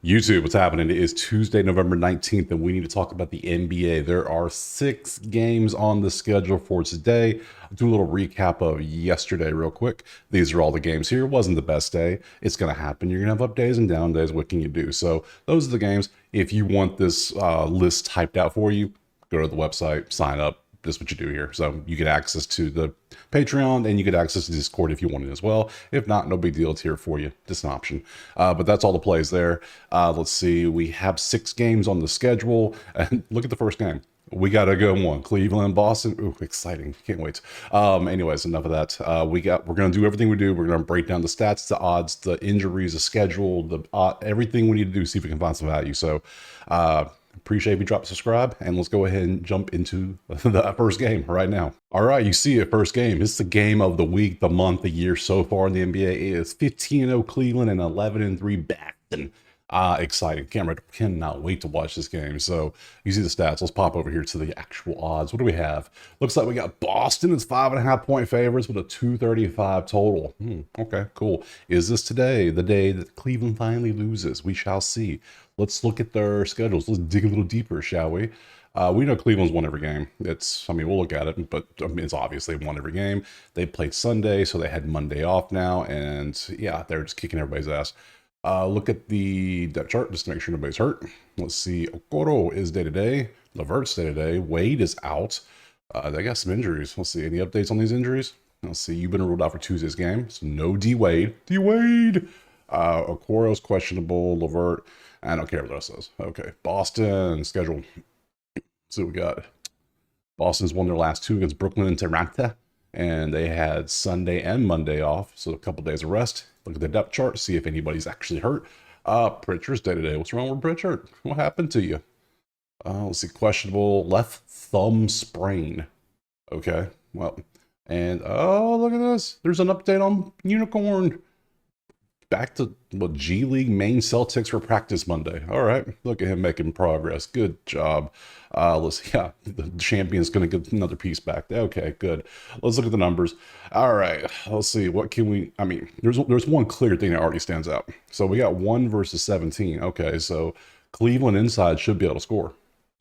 YouTube, what's happening? It is Tuesday, November 19th, and we need to talk about the NBA. There are 6 games on the schedule for today. I'll do a little recap of yesterday real quick. These are all the games here. It wasn't the best day. It's going to happen. You're going to have up days and down days. What can you do? So those are the games. If you want this list typed out for you, go to the website, sign up. This is what you do here. So you get access to the Patreon and you get access to Discord if you want it as well. If not, no big deal. It's here for you. Just an option. But that's all the plays there. Let's see. We have 6 games on the schedule. And look at the first game. We got a good one. Cleveland, Boston. Ooh, exciting. Can't wait. Anyways, enough of that. We're going to do everything we do. We're going to break down the stats, the odds, the injuries, the schedule, everything we need to do, see if we can find some value. So, appreciate if you drop a subscribe, and let's go ahead and jump into the first game right now. All right, you see it, first game. It's the game of the week, the month, the year so far in the NBA. It is 15-0 Cleveland and 11-3 Boston. Exciting. Cannot wait to watch this game. So you see the stats. Let's pop over here to the actual odds. What do we have? Looks like we got Boston as 5.5 point favorites with a 235 total. Okay, cool. Is this today the day that Cleveland finally loses? We shall see. Let's look at their schedules. Let's dig a little deeper, shall we? We know Cleveland's won every game. We'll look at it, but it's obvious they've won every game. They played Sunday, so they had Monday off now, and yeah, they're just kicking everybody's ass. Look at the depth chart just to make sure nobody's hurt. Let's see. Okoro is day-to-day. Levert's day-to-day. Wade is out. They got some injuries. Let's see. Any updates on these injuries? Let's see. You've been ruled out for Tuesday's game. So no D-Wade. D-Wade! Okoro's questionable. Levert. I don't care what the rest says. Okay. Boston schedule. Let's see what we got. Boston's won their last 2 against Brooklyn and Toronto. And they had Sunday and Monday off, so a couple days of rest. Look at the depth chart, see if anybody's actually hurt. Pritchard's day-to-day. What's wrong with Pritchard? What happened to you? Let's see, questionable left thumb sprain. Okay, well, and oh, look at this. There's an update on Unicorn. Back to G League main Celtics for practice Monday. All right, look at him making progress. Good job. Let's see. Yeah, the champion's going to get another piece back. Okay, good. Let's look at the numbers. All right, let's see. What can we? I mean, there's one clear thing that already stands out. So we got 1 versus 17. Okay, so Cleveland inside should be able to score.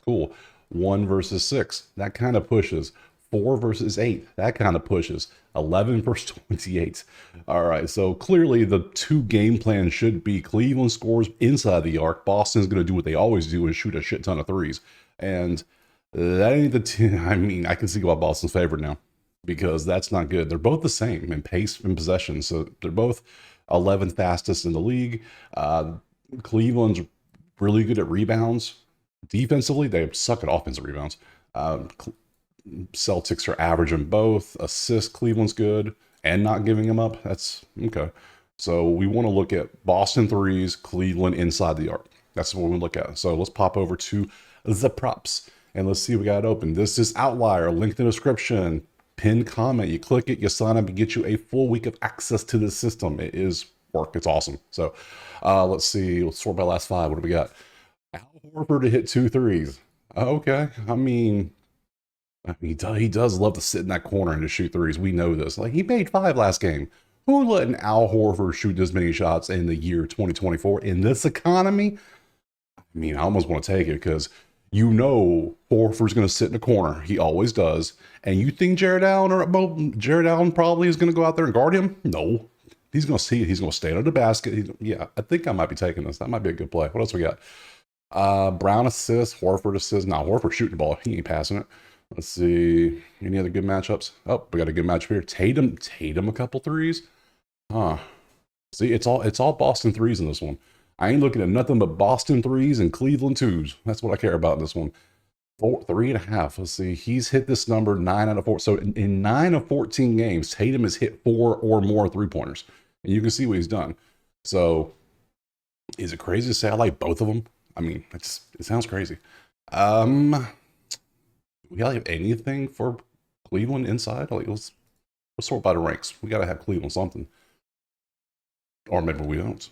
Cool. 1 versus 6. That kind of pushes. 4 versus 8. That kind of pushes. 11 versus 28. All right, so clearly the 2 game plan should be Cleveland scores inside the arc. Boston's going to do what they always do and shoot a shit ton of threes. And that ain't I mean, I can see why Boston's favored now because that's not good. They're both the same in pace and possession. So they're both 11th fastest in the league. Cleveland's really good at rebounds. Defensively, they suck at offensive rebounds. Celtics are averaging both. Assists, Cleveland's good, and not giving them up. That's okay. So we want to look at Boston threes, Cleveland inside the arc. That's what we look at. So let's pop over to the props and let's see what we got open. This is Outlier, link in the description, pinned comment. You click it, you sign up, and get you a full week of access to the system. It is work. It's awesome. So let's see. Let's sort by last 5. What do we got? Al Horford to hit 2 threes. Okay. I mean, he does love to sit in that corner and just shoot threes. We know this. Like, he made 5 last game. Who letting Al Horford shoot this many shots in the year 2024 in this economy? I mean, I almost want to take it because you know Horford's going to sit in the corner. He always does. And you think Jared Allen probably is going to go out there and guard him? No. He's going to see it. He's going to stay under the basket. Yeah, I think I might be taking this. That might be a good play. What else we got? Brown assists, Horford assists. Nah, Horford shooting the ball. He ain't passing it. Let's see. Any other good matchups? Oh, we got a good matchup here. Tatum a couple threes. Huh. See, it's all Boston threes in this one. I ain't looking at nothing but Boston threes and Cleveland twos. That's what I care about in this one. 3.5. Let's see. He's hit this number 9 out of 4. So in 9 of 14 games, Tatum has hit 4 or more 3-pointers. And you can see what he's done. So is it crazy to say I like both of them? I mean, it sounds crazy. We gotta have anything for Cleveland inside? Like, let's sort by the ranks. We gotta have Cleveland something. Or maybe we don't.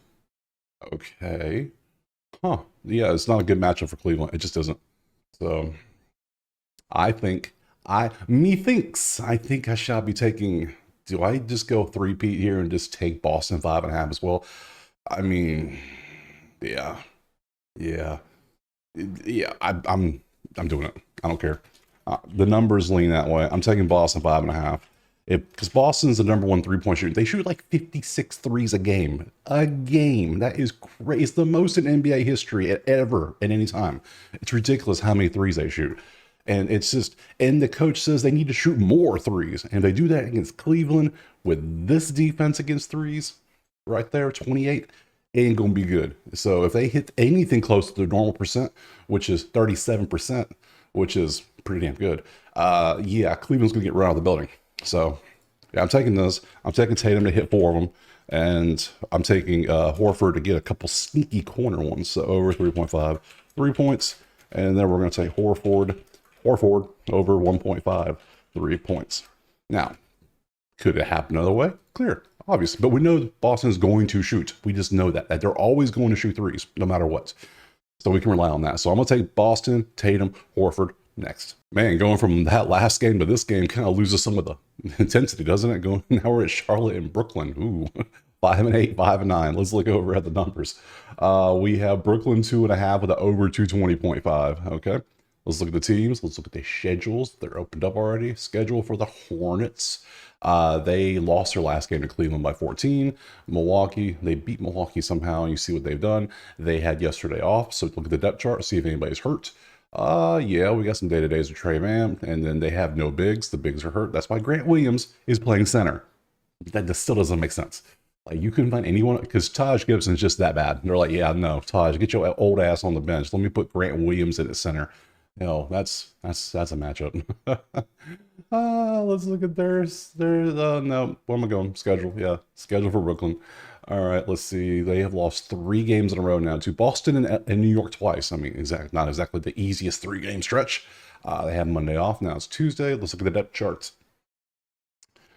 Okay. Huh. Yeah, it's not a good matchup for Cleveland. It just isn't. So I think I think I shall be taking. Do I just go 3-peat here and just take Boston 5.5 as well? I mean, yeah. Yeah, yeah. I'm doing it. I don't care. The numbers lean that way. I'm taking Boston 5.5. Because Boston's the number one 3-point shooter. They shoot like 56 threes a game. A game. That is crazy. It's the most in NBA history ever at any time. It's ridiculous how many threes they shoot. And it's just, and the coach says they need to shoot more threes. And they do that against Cleveland with this defense against threes right there, 28, ain't going to be good. So if they hit anything close to their normal percent, which is 37%, which is pretty damn good, yeah, Cleveland's going to get run out of the building. So yeah, I'm taking this. I'm taking Tatum to hit 4 of them. And I'm taking Horford to get a couple sneaky corner ones. So over 3.5, 3 points. And then we're going to take Horford over 1.5, 3 points. Now, could it happen another way? Clear, obviously. But we know Boston is going to shoot. We just know that they're always going to shoot threes, no matter what. So we can rely on that. So I'm going to take Boston, Tatum, Horford next. Man, going from that last game to this game kind of loses some of the intensity, doesn't it? Going now we're at Charlotte and Brooklyn. Ooh, 5-8, 5-9. Let's look over at the numbers. We have Brooklyn 2.5 with an over 220.5. Okay. Let's look at the teams. Let's look at the schedules. They're opened up already. Schedule for the Hornets. They lost their last game to Cleveland by 14. Milwaukee, they beat Milwaukee somehow, and you see what they've done. They had yesterday off, so look at the depth chart, see if anybody's hurt. Yeah, we got some day-to-days with Trey Mann, and then they have no bigs. The bigs are hurt. That's why Grant Williams is playing center. That just still doesn't make sense. Like, you couldn't find anyone, because Taj Gibson's just that bad. And they're like, yeah, no, Taj, get your old ass on the bench. Let me put Grant Williams in the center. No, that's a matchup. Let's look at theirs. No, where am I going? Schedule. Yeah, schedule for Brooklyn. All right, let's see. They have lost 3 games in a row now to Boston and New York twice. I mean, not exactly the easiest 3-game stretch. They have Monday off. Now it's Tuesday. Let's look at the depth charts.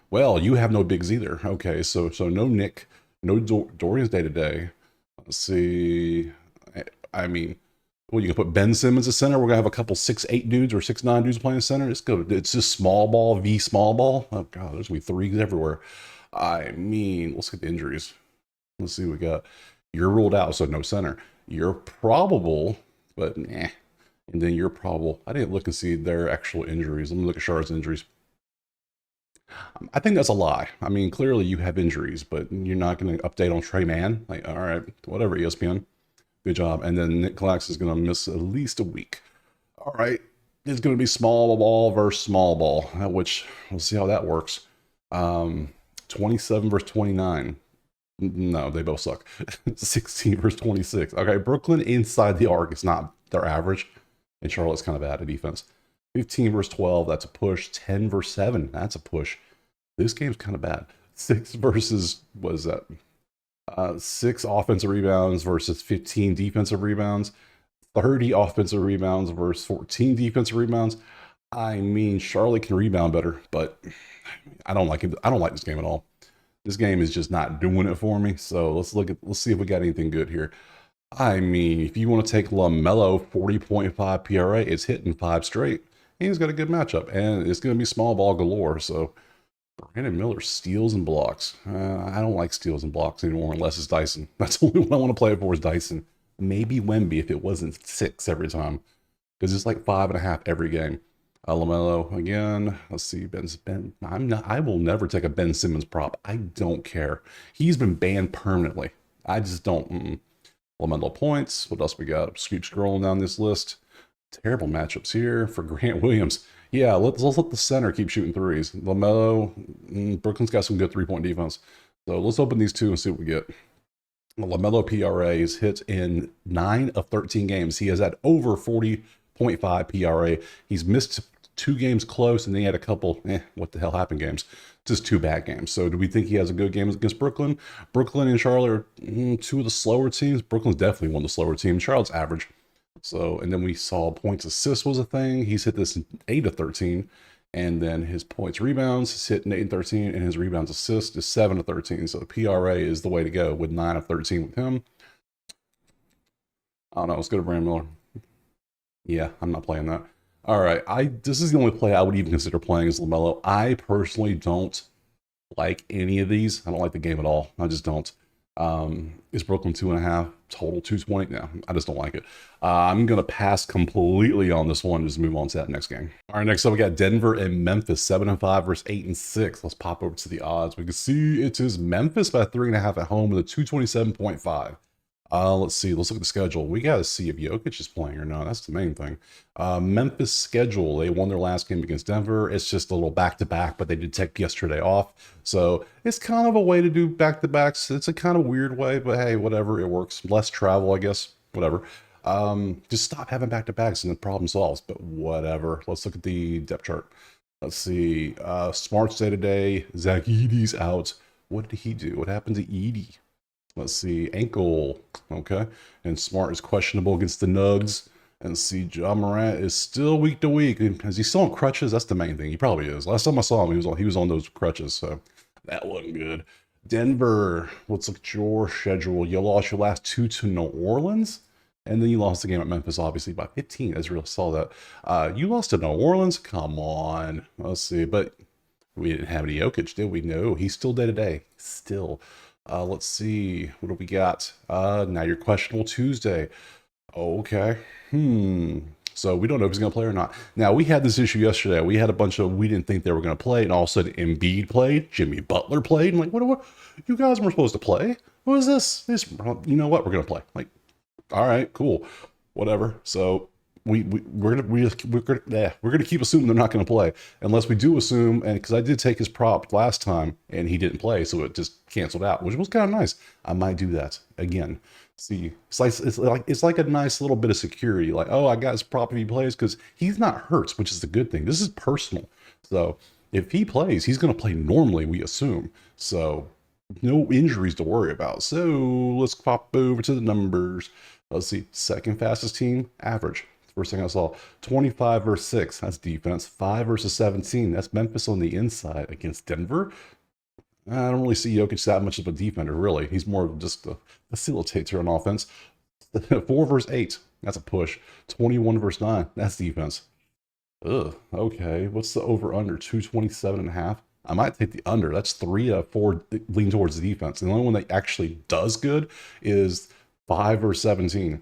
Well, you have no bigs either. Okay, so no Nick, no Dorian's day to day. Let's see. I mean, well, you can put Ben Simmons at center. We're gonna have a couple 6'8" dudes or 6'9" dudes playing center. It's good. It's just small ball v small ball. Oh god, there's gonna be threes everywhere. I mean, let's get the injuries. Let's see what we got. You're ruled out, so no center. You're probable, but nah. And then you're probable. I didn't look and see their actual injuries. Let me look at Charlotte's injuries. I think that's a lie. I mean, clearly you have injuries, but you're not going to update on Trey Mann. Like, all right, whatever, ESPN. Good job. And then Nick Clax is going to miss at least a week. All right. It's going to be small ball versus small ball, which we'll see how that works. 27 versus 29. No, they both suck. 16 versus 26. Okay, Brooklyn inside the arc is not their average. And Charlotte's kind of bad at defense. 15 versus 12, that's a push. 10 versus 7, that's a push. This game's kind of bad. 6 versus, what is that? 6 offensive rebounds versus 15 defensive rebounds. 30 offensive rebounds versus 14 defensive rebounds. I mean, Charlotte can rebound better, but I don't like it. I don't like this game at all. This game is just not doing it for me. So let's see if we got anything good here. I mean, if you want to take LaMelo, 40.5 PRA, it's hitting 5 straight. He's got a good matchup, and it's going to be small ball galore. So Brandon Miller steals and blocks. I don't like steals and blocks anymore unless it's Dyson. That's the only one I want to play for is Dyson. Maybe Wemby if it wasn't 6 every time, because it's like 5.5 every game. LaMelo again. Let's see, Ben. I will never take a Ben Simmons prop. I don't care. He's been banned permanently. I just don't. LaMelo points. What else we got? Keep scrolling down this list. Terrible matchups here for Grant Williams. Yeah, let's let the center keep shooting threes. LaMelo, Brooklyn's got some good 3-point defense. So let's open these two and see what we get. LaMelo PRA is hit in 9 of 13 games. He has had over 40.5 PRA. He's missed 2 games close, and then he had a couple, what the hell happened games. Just 2 bad games. So do we think he has a good game against Brooklyn? Brooklyn and Charlotte are 2 of the slower teams. Brooklyn's definitely one of the slower teams. Charlotte's average. So, and then we saw points assist was a thing. He's hit this in 8 of 13. And then his points rebounds is hitting 8 and 13, and his rebounds assist is 7 of 13. So the PRA is the way to go with 9 of 13 with him. I don't know. Let's go to Brandon Miller. Yeah, I'm not playing that. All right. This is the only play I would even consider playing as LaMelo. I personally don't like any of these. I don't like the game at all. I just don't. Is Brooklyn 2.5 total 220? No, I just don't like it. I'm gonna pass completely on this one. Just move on to that next game. All right, next up we got Denver and Memphis, 7-5 versus 8-6. Let's pop over to the odds. We can see it is Memphis by 3.5 at home with a 227.5. Let's see. Let's look at the schedule. We got to see if Jokic is playing or not. That's the main thing. Memphis schedule. They won their last game against Denver. It's just a little back-to-back, but they did take yesterday off. So it's kind of a way to do back-to-backs. It's a kind of weird way, but hey, whatever. It works. Less travel, I guess. Whatever. Just stop having back-to-backs and the problem solves, but whatever. Let's look at the depth chart. Let's see. Smart's day-to-day. Zach Edey's out. What did he do? What happened to Edey? Let's see, ankle, okay. And Smart is questionable against the Nugs. And see, Ja Morant is still week to week. Is he still on crutches? That's the main thing. He probably is. Last time I saw him, he was on those crutches, so that wasn't good. Denver, let's look at your schedule. You lost your last two to New Orleans, and then you lost the game at Memphis, obviously, by 15. Israel saw that. You lost to New Orleans? Come on. Let's see, but we didn't have any Jokic, did we? No, he's still day-to-day. Still. Let's see. What do we got? Now you're questionable Tuesday. Okay. So we don't know if he's going to play or not. Now, we had this issue yesterday. We had a bunch of, we didn't think they were going to play, and all of a sudden Embiid played, Jimmy Butler played. I'm like, what, you guys weren't supposed to play? What is this? You know what? We're going to play. Like, all right, cool. Whatever. So we're gonna keep assuming they're not gonna play unless we do assume, and because I did take his prop last time and he didn't play, so it just canceled out, which was kind of nice. I might do that again. See, it's like a nice little bit of security. Like, oh, I got his prop if he plays because he's not hurt, which is the good thing. This is personal, so if he plays, he's gonna play normally. We assume so. No injuries to worry about. So let's pop over to the numbers. Let's see. Second fastest team, average. First thing I saw, 25 versus 6. That's defense. 5 versus 17. That's Memphis on the inside against Denver. I don't really see Jokic that much of a defender, really. He's more of just a facilitator on offense. 4 versus 8. That's a push. 21 versus 9. That's defense. Ugh. Okay. What's the over-under? 227.5. I might take the under. That's 3 out of 4 lean towards the defense. And the only one that actually does good is 5 or 17.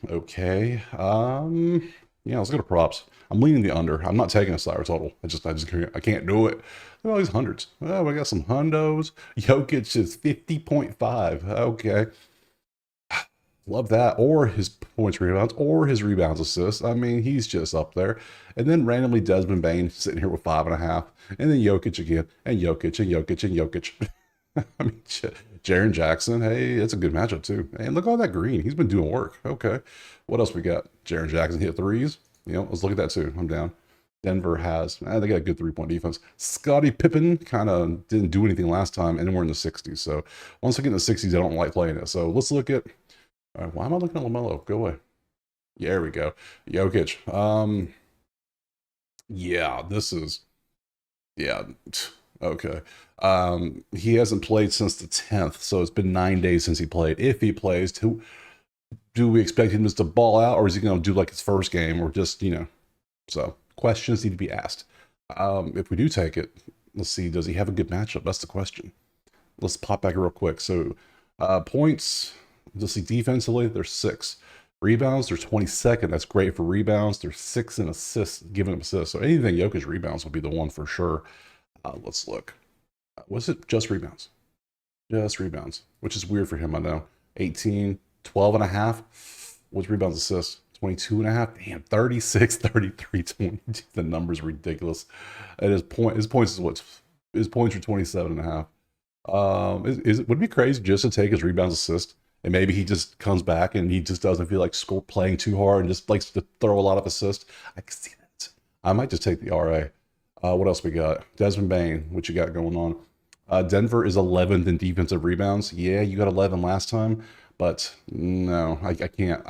Okay. Yeah, let's go to props. I'm leaning the under. I'm not taking a Slayer total. I can't do it. Look at all these hundreds. Oh, we got some hundos. Jokic is 50.5. Okay. Love that. Or his points rebounds, or his rebounds assists. I mean, he's just up there. And then randomly Desmond Bain sitting here with 5.5. And then Jokic again. And Jokic and Jokic and Jokic. I mean, Jaren Jackson, hey, it's a good matchup too. And look at all that green. He's been doing work. Okay. What else we got? Jaren Jackson hit threes. You know, let's look at that too. I'm down. Denver has, they got a good 3-point defense. Scottie Pippen kind of didn't do anything last time, and we're in the 60s. So once we get in the 60s, I don't like playing it. So let's look at, why am I looking at LaMelo? Go away. Yeah, there we go. Jokic. Yeah, this is, yeah. Okay. He hasn't played since the 10th, so it's been 9 days since he played. If he plays, do we expect him just to ball out, or is he going to do like his first game, or just, so questions need to be asked. If we do take it, let's see, does he have a good matchup? That's the question. Let's pop back real quick. So points, let's see, defensively, there's 6. Rebounds, they're 22nd. That's great for rebounds. They're 6 in assists, giving them assists. So anything Jokic rebounds will be the one for sure. Let's look. Was it just rebounds? Just rebounds, which is weird for him, I know. 18, 12.5. What's rebounds assists? 22.5. Damn, 36, 33, 20. The number's ridiculous. And his points is what? His points are 27.5. Would it be crazy just to take his rebounds assist? And maybe he just comes back and he just doesn't feel like playing too hard and just likes to throw a lot of assists. I can see that. I might just take the RA. What else we got? Desmond Bain, what you got going on? Denver is 11th in defensive rebounds. Yeah, you got 11 last time, but no, I can't.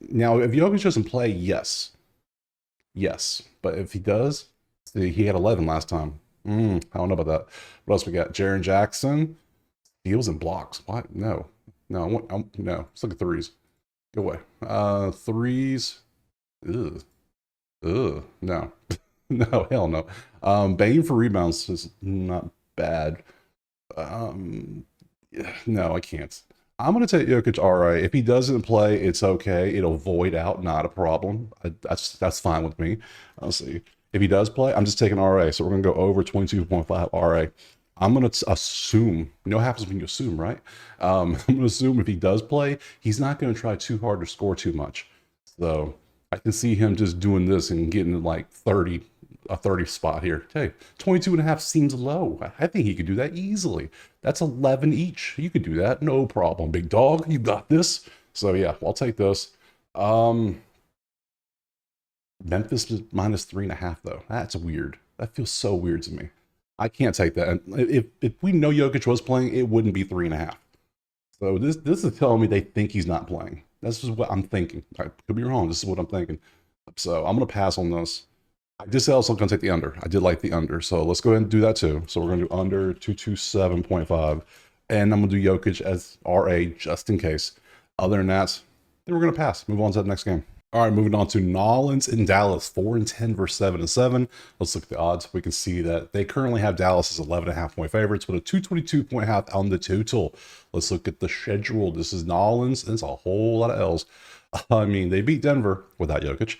Now, if Jokic doesn't play, yes. But if he does, see, he had 11 last time. I don't know about that. What else we got? Jaren Jackson, steals and blocks. What? No. Let's look at threes. Go away. Threes. Ugh. No. No, hell no. Bain for rebounds is not bad. No, I can't. I'm going to take Jokic RA. If he doesn't play, it's okay. It'll void out, not a problem. That's fine with me. I'll see. If he does play, I'm just taking RA. So we're going to go over 22.5 RA. I'm going to assume, you know what happens when you assume, right? I'm going to assume if he does play, he's not going to try too hard to score too much. So I can see him just doing this and getting like 30, a 30 spot here. Hey, 22.5 seems low. I think he could do that easily. That's 11 each. You could do that. No problem, big dog. You got this. So yeah, I'll take this. Um, Memphis is minus 3.5 though. That's weird. That feels so weird to me. I can't take that. And if we know Jokic was playing, it wouldn't be 3.5. So this is telling me they think he's not playing. This is what I'm thinking. I could be wrong. This is what I'm thinking. So I'm gonna pass on this. I just also gonna take the under. I did like the under, so let's go ahead and do that too. So we're gonna do under 227.5, and I'm gonna do Jokic as RA just in case. Other than that, then we're gonna pass. Move on to the next game. All right, moving on to Nolans in Dallas, 4-10 versus 7-7. Let's look at the odds. We can see that they currently have Dallas as 11.5 point favorites with a 222.5 on the total. Let's look at the schedule. This is Nolans, and it's a whole lot of L's. I mean, they beat Denver without Jokic.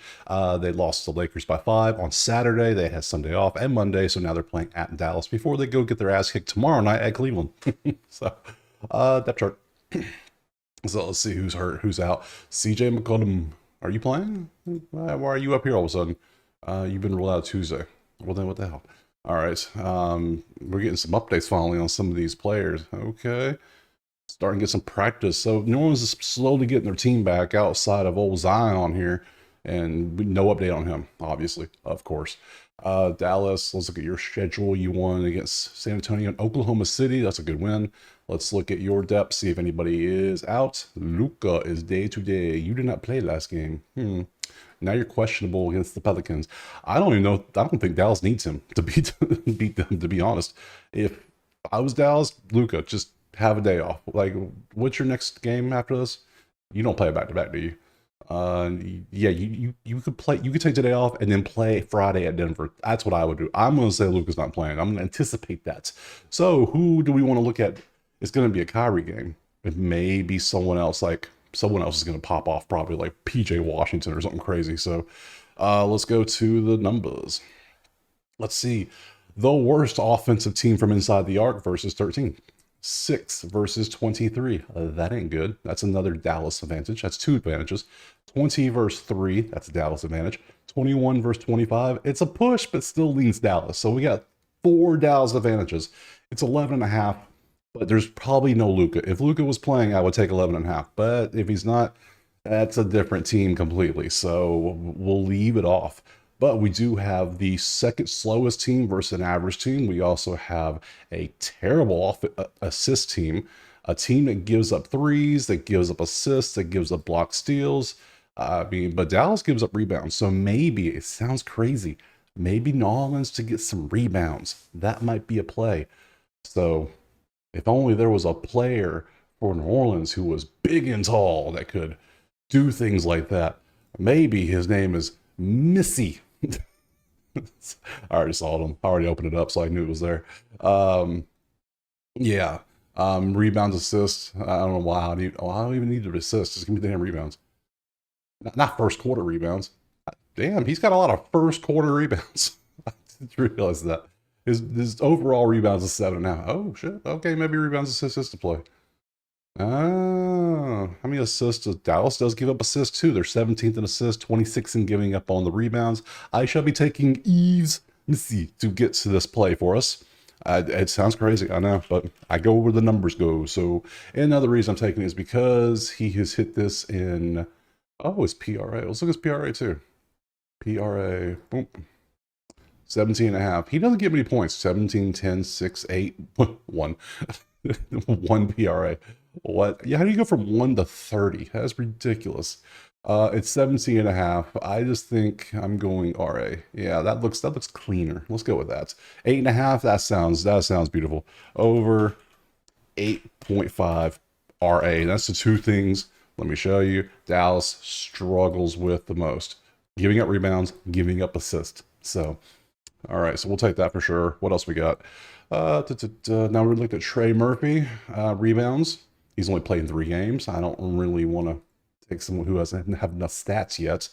They lost the Lakers by 5 on Saturday. They had Sunday off and Monday, so now they're playing at Dallas before they go get their ass kicked tomorrow night at Cleveland. So, depth chart. So let's see who's hurt, who's out. CJ McCollum. Are you playing? Why are you up here all of a sudden? You've been ruled out Tuesday. Well then, what the hell? All right. We're getting some updates finally on some of these players. Okay. Starting to get some practice. So New Orleans is slowly getting their team back outside of old Zion here. And no update on him, obviously, of course. Dallas, let's look at your schedule. You won against San Antonio and Oklahoma City. That's a good win. Let's look at your depth, see if anybody is out. Luka is day to day. You did not play last game. Now you're questionable against the Pelicans. I don't even know. I don't think Dallas needs him to beat them, to be honest. If I was Dallas, Luka, just have a day off. Like, what's your next game after this? You don't play a back-to-back, do you? Yeah, you could play. You could take today off and then play Friday at Denver. That's what I would do. I'm gonna say Luka's not playing. I'm gonna anticipate that. So who do we want to look at? It's gonna be a Kyrie game. It may be someone else. Like someone else is gonna pop off, probably like PJ Washington or something crazy. So let's go to the numbers. Let's see. The worst offensive team from inside the arc versus 13. 6 versus 23. That ain't good. That's another Dallas advantage. That's 2 advantages. 20 versus 3. That's a Dallas advantage. 21 versus 25. It's a push, but still leans Dallas. So we got 4 Dallas advantages. It's 11.5, but there's probably no Luka. If Luka was playing, I would take 11.5. But if he's not, that's a different team completely. So we'll leave it off. But we do have the second slowest team versus an average team. We also have a terrible assist team, a team that gives up threes, that gives up assists, that gives up block steals. But Dallas gives up rebounds. So maybe, it sounds crazy, maybe New Orleans to get some rebounds. That might be a play. So if only there was a player for New Orleans who was big and tall that could do things like that. Maybe his name is Missy. I already saw them. I already opened it up, so I knew it was there. Yeah. Rebounds, assists. I don't know why I don't even need to assist. Just give me the damn rebounds. Not first quarter rebounds. Damn, he's got a lot of first quarter rebounds. I didn't realize that. His overall rebounds is 7 now. Oh shit. Okay, maybe rebounds, assists to play. Oh, how many assists does Dallas does give up assists too? They're 17th in assists, 26th in giving up on the rebounds. I shall be taking Yves Missy to get to this play for us. It sounds crazy, I know, but I go where the numbers go. So another reason I'm taking it is because he has hit this in, oh, it's PRA. Let's look at his PRA too. PRA, boom. 17.5. He doesn't get many points. 17, 10, 6, 8, 1. 1 PRA. What? Yeah, how do you go from 1 to 30? That's ridiculous. It's 17.5. I just think I'm going RA. Yeah, that looks cleaner. Let's go with that. 8.5. That sounds beautiful. Over 8.5 RA. That's the 2 things. Let me show you. Dallas struggles with the most. Giving up rebounds, giving up assists. So All right, so we'll take that for sure. What else we got? Now we looked at Trey Murphy, rebounds. He's only played in 3 games. I don't really want to take someone who doesn't have enough stats yet.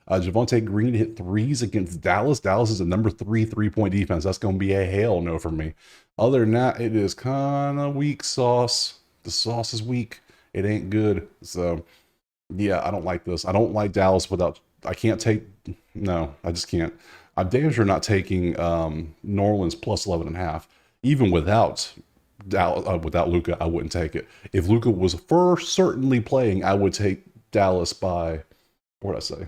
Javonte Green hit threes against Dallas. Dallas is a number 3 3-point defense. That's going to be a hell no for me. Other than that, it is kind of weak sauce. The sauce is weak. It ain't good. So, yeah, I don't like this. I don't like Dallas without. I can't take. No, I just can't. I'm damn sure not taking New Orleans plus 11.5. Even without without Luka, I wouldn't take it. If Luka was for certainly playing, I would take Dallas by. What did I say?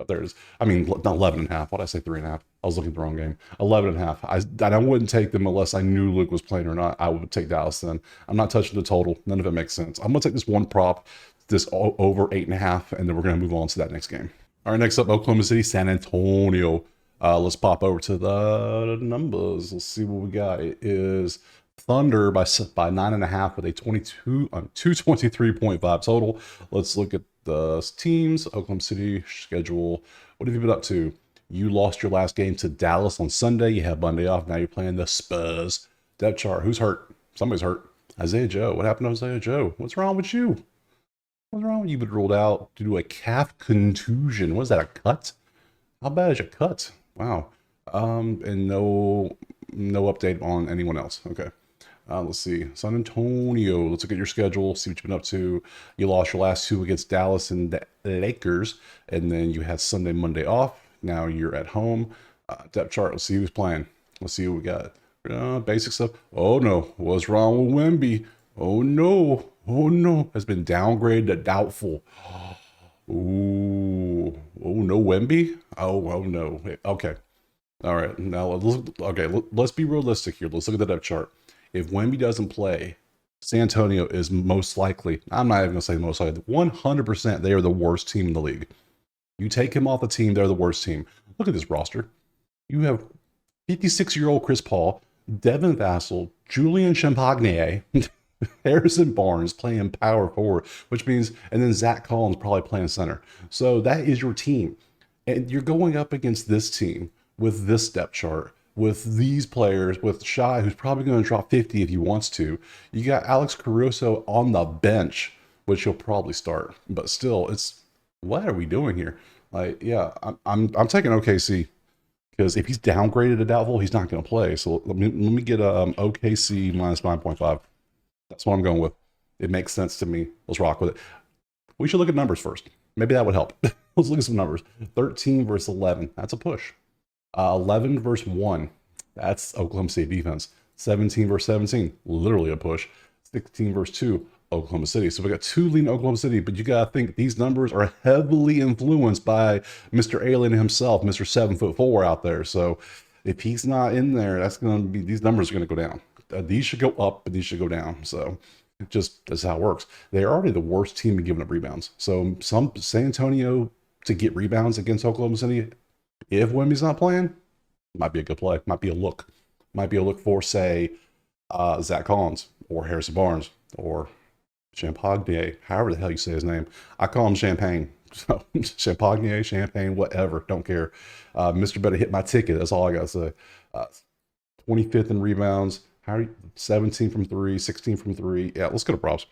There's, I mean, not 11.5. What did I say? 3.5. I was looking at the wrong game. 11.5. I wouldn't take them unless I knew Luke was playing or not. I would take Dallas then. I'm not touching the total. None of it makes sense. I'm going to take this one prop, this over 8.5, and then we're going to move on to that next game. All right, next up, Oklahoma City, San Antonio. Let's pop over to the numbers. Let's see what we got. It is Thunder by 9.5 with a 223.5 total. Let's look at the teams. Oklahoma City schedule. What have you been up to? You lost your last game to Dallas on Sunday. You have Monday off. Now you're playing the Spurs. Depth chart. Who's hurt? Somebody's hurt. Isaiah Joe. What happened to Isaiah Joe? What's wrong with you? What's wrong with you? Been ruled out due to a calf contusion. What is that? A cut? How bad is your cut? Wow. And no update on anyone else. Okay. Let's see. San Antonio. Let's look at your schedule. See what you've been up to. You lost your last 2 against Dallas and the Lakers, and then you had Sunday, Monday off. Now you're at home. Depth chart. Let's see who's playing. Let's see what we got. Basic stuff. Oh no. What's wrong with Wemby? Oh no. Oh no. Has been downgraded to doubtful. Ooh. Oh no, Wemby. Oh no. Okay. All right. Now let's be realistic here. Let's look at the depth chart. If Wemby doesn't play, San Antonio is most likely, I'm not even going to say most likely, 100% they are the worst team in the league. You take him off the team, they're the worst team. Look at this roster. You have 56-year-old Chris Paul, Devin Vassell, Julian Champagnie, Harrison Barnes playing power forward, which means, and then Zach Collins probably playing center. So that is your team. And you're going up against this team with this depth chart, with these players, with Shai, who's probably going to drop 50 if he wants to. You got Alex Caruso on the bench, which he'll probably start. But still, it's, what are we doing here? Like, yeah, I'm taking OKC, because if he's downgraded to doubtful, he's not going to play. So let me get OKC minus 9.5. That's what I'm going with. It makes sense to me. Let's rock with it. We should look at numbers first. Maybe that would help. Let's look at some numbers. 13 versus 11. That's a push. 11 versus 1. That's Oklahoma City defense. 17 versus 17. Literally a push. 16 versus 2. Oklahoma City. So we got 2 leading Oklahoma City, but you got to think these numbers are heavily influenced by Mr. Alien himself, Mr. 7'4" out there. So if he's not in there, that's going to be, these numbers are going to go down. These should go up, but these should go down. So just that's how it works. They're already the worst team in giving up rebounds. So some San Antonio to get rebounds against Oklahoma City, if Wemby's not playing, might be a good play. Might be a look. Might be a look for, say, Zach Collins or Harrison Barnes or Champagnie, however the hell you say his name. I call him Champagne. So Champagnie, Champagne, whatever. Don't care. Mr. Better hit my ticket. That's all I got to say. 25th in rebounds. How are you? 17 from 3, 16 from 3. Yeah, let's go to props.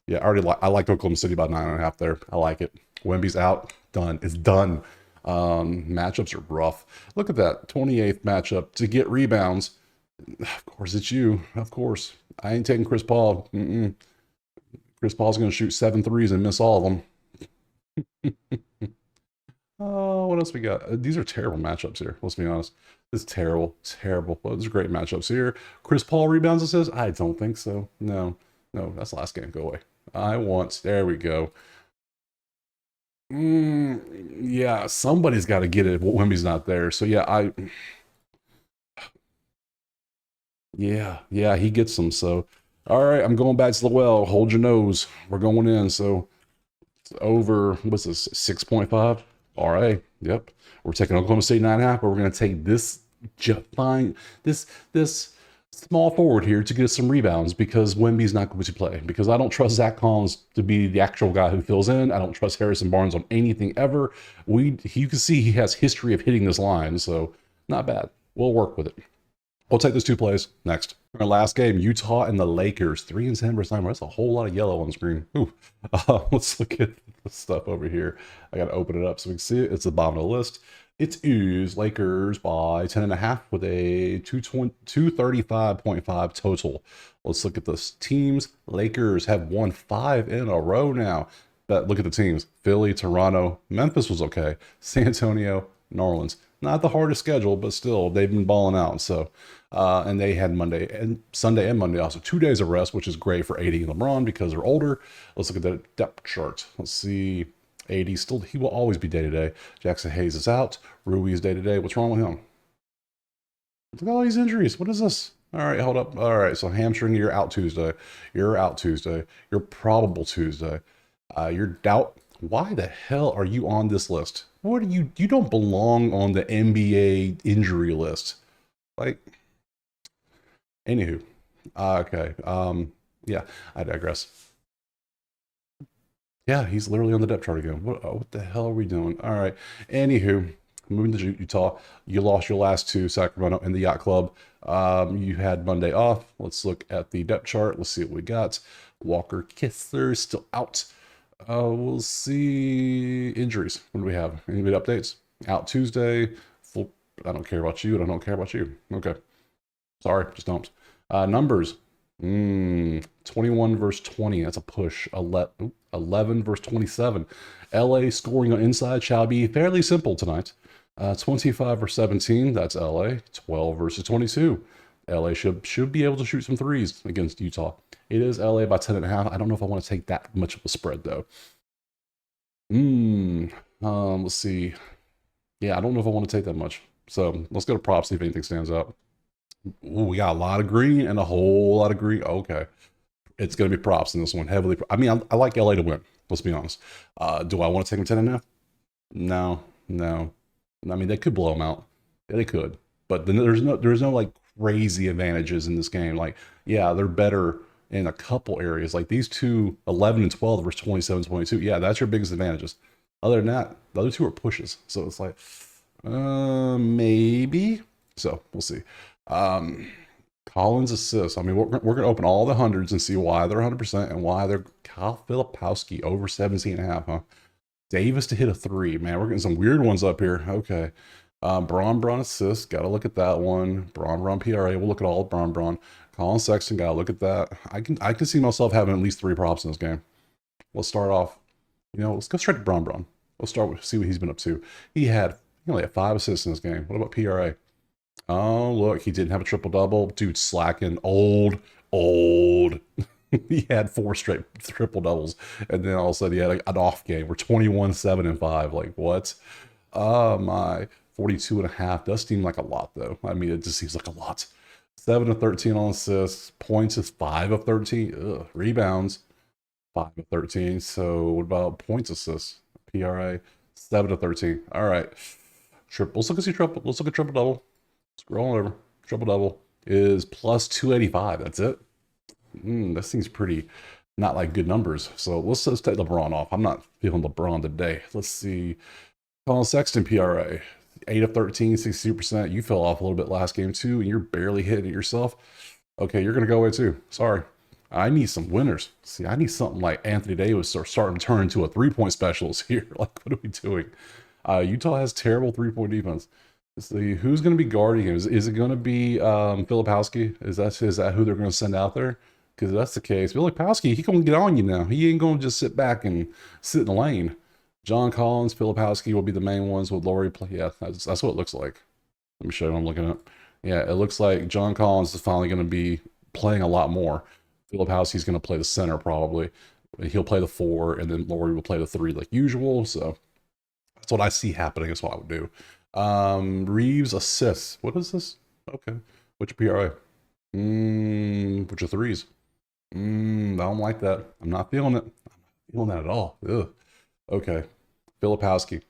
Yeah, I like Oklahoma City by 9.5 there. I like it. Wemby's out. Done. It's done. Matchups are rough. Look at that 28th matchup to get rebounds. Of course, it's you. Of course, I ain't taking Chris Paul. Chris Paul's going to shoot 7 threes and miss all of them. Oh, what else we got? These are terrible matchups here. Let's be honest. This is terrible, terrible. Well, these are great matchups here. Chris Paul rebounds, it says. I don't think so. No, that's the last game. Go away. There we go. Yeah, somebody's got to get it. Wemby's not there. So yeah, he gets them. So, all right, I'm going back to the well. Hold your nose. We're going in. So, it's over, what's this, 6.5? All right, yep. We're taking Oklahoma State 9.5, but we're going to take this small forward here to get us some rebounds because Wemby's not going to play. Because I don't trust Zach Collins to be the actual guy who fills in. I don't trust Harrison Barnes on anything ever. You can see he has history of hitting this line, so not bad. We'll work with it. We'll take those 2 plays next. Our last game, Utah and the Lakers, 3-10 versus 9. That's a whole lot of yellow on the screen. Ooh. Let's look at the stuff over here. I got to open it up so we can see it. It's the bottom of the list. It is Lakers by 10.5 with a 235.5 total. Let's look at the teams. Lakers have won 5 in a row now. But look at the teams. Philly, Toronto, Memphis was okay. San Antonio, New Orleans. Not the hardest schedule, but still, they've been balling out. So, and they had Sunday and Monday also 2 days of rest, which is great for AD and LeBron because they're older. Let's look at the depth chart. Let's see. AD still, he will always be day to day. Jackson Hayes is out. Rui is day to day. What's wrong with him? Look at all these injuries. What is this? All right, hold up. All right, so hamstring, you're out Tuesday. You're out Tuesday. You're probable Tuesday. You're doubt. Why the hell are you on this list? What are you? You don't belong on the NBA injury list. Like, anywho, okay. Yeah, I digress. Yeah, he's literally on the depth chart again. What the hell are we doing? All right. Anywho, moving to Utah, you lost your last 2, Sacramento and the Yacht Club. You had Monday off. Let's look at the depth chart. Let's see what we got. Walker Kessler still out. We'll see injuries. What do we have? Any good updates? Out Tuesday. Full. I don't care about you, and I don't care about you. Okay. Sorry, just don't. Numbers. 21 versus 20. That's a push. 11 versus 27. LA scoring on inside shall be fairly simple tonight. 25 versus 17. That's LA. 12 versus 22. LA should be able to shoot some threes against Utah. It is LA by 10.5. I don't know if I want to take that much of a spread though. Let's see. Yeah, I don't know if I want to take that much. So let's go to props, see if anything stands out. Ooh, we got a lot of green and a whole lot of green. Okay. It's going to be props in this one. Heavily. I mean, I like LA to win. Let's be honest. Do I want to take them 10.5? No. I mean, they could blow them out. Yeah, they could. But there's no like crazy advantages in this game. Like, yeah, they're better in a couple areas. Like these two, 11 and 12 versus 27, 22. Yeah, that's your biggest advantages. Other than that, the other two are pushes. So it's like, maybe. So we'll see. Collins assists. I mean, we're going to open all the hundreds and see why they're 100% and why they're Kyle Filipowski over 17.5, huh? Davis to hit a 3. Man, we're getting some weird ones up here. Okay. Braun assists. Got to look at that one. Braun PRA. We'll look at all of Braun. Colin Sexton. Got to look at that. I can see myself having at least 3 props in this game. Let's start off. Let's go straight to Braun. Let's start with see what he's been up to. He only had 5 assists in this game. What about PRA? Oh, look, he didn't have a triple-double. Dude, slacking. Old. He had 4 straight triple-doubles. And then all of a sudden he had an off game. We're 21, 7, and 5. Like, what? My 42.5 does seem like a lot, though. I mean, it just seems like a lot. 7 of 13 on assists. Points is 5 of 13. Ugh. Rebounds, 5 of 13. So what about points assists? PRA, 7 of 13. All right. Let's look at triple-double. Scroll over. Triple-double is plus 285. That's it. That seems pretty not like good numbers. So let's take LeBron off. I'm not feeling LeBron today. Let's see. Colin Sexton PRA, 8 of 13, 62%. You fell off a little bit last game too, and you're barely hitting it yourself. Okay, you're going to go away too. Sorry. I need some winners. See, I need something like Anthony Davis or starting to turn into a 3-point specialist here. Like, what are we doing? Utah has terrible 3-point defense. Let's see, who's going to be guarding him? Is it going to be Filipowski? Is that who they're going to send out there? Because if that's the case, Filipowski, he going to get on you now. He ain't going to just sit back and sit in the lane. John Collins, Filipowski will be the main ones with Laurie play. Yeah, that's what it looks like. Let me show you what I'm looking at. Yeah, it looks like John Collins is finally going to be playing a lot more. Filipowski's going to play the center probably. He'll play the 4, and then Laurie will play the 3 like usual. So that's what I see happening. That's what I would do. Reeves assists. What is this? Okay. What's your PRA? What's your threes? I don't like that. I'm not feeling it. I'm not feeling that at all. Ugh. Okay. Filipowski.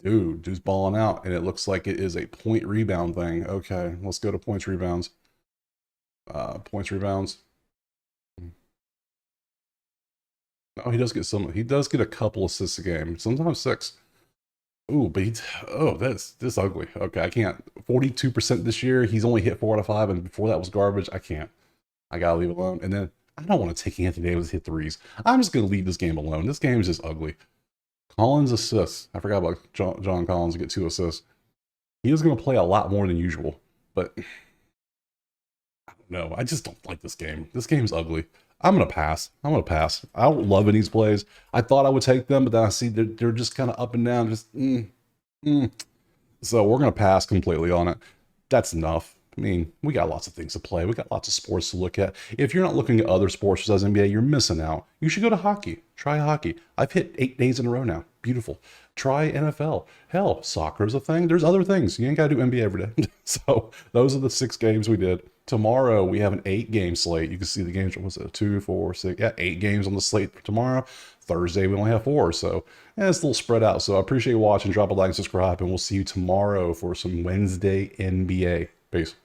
Dude's balling out, and it looks like it is a point rebound thing. Okay, let's go to points rebounds. Points rebounds. Oh, he does get some. He does get a couple assists a game, sometimes six. Ooh, but oh, that's this ugly. Okay, I can't. 42% this year. He's only hit 4 out of 5, and before that was garbage. I can't. I gotta leave it alone. And then I don't want to take Anthony Davis hit threes. I'm just gonna leave this game alone. This game is just ugly. Collins assists. I forgot about John Collins to get 2 assists. He is gonna play a lot more than usual, but no, I just don't like this game. This game's ugly. I'm gonna pass. I'm gonna pass. I don't love any of these plays. I thought I would take them, but then I see they're just kind of up and down. Just So we're gonna pass completely on it. That's enough. I mean, we got lots of things to play. We got lots of sports to look at. If you're not looking at other sports besides NBA, you're missing out. You should go to hockey. Try hockey. I've hit 8 days in a row now. Beautiful. Try NFL. Hell, soccer is a thing. There's other things. You ain't got to do NBA every day. So those are the 6 games we did. Tomorrow we have an 8-game slate. You can see the games. What's it? 2, 4, 6. Yeah, 8 games on the slate for tomorrow. Thursday we only have 4. So yeah, it's a little spread out. So I appreciate you watching. Drop a like and subscribe, and we'll see you tomorrow for some Wednesday NBA. Peace.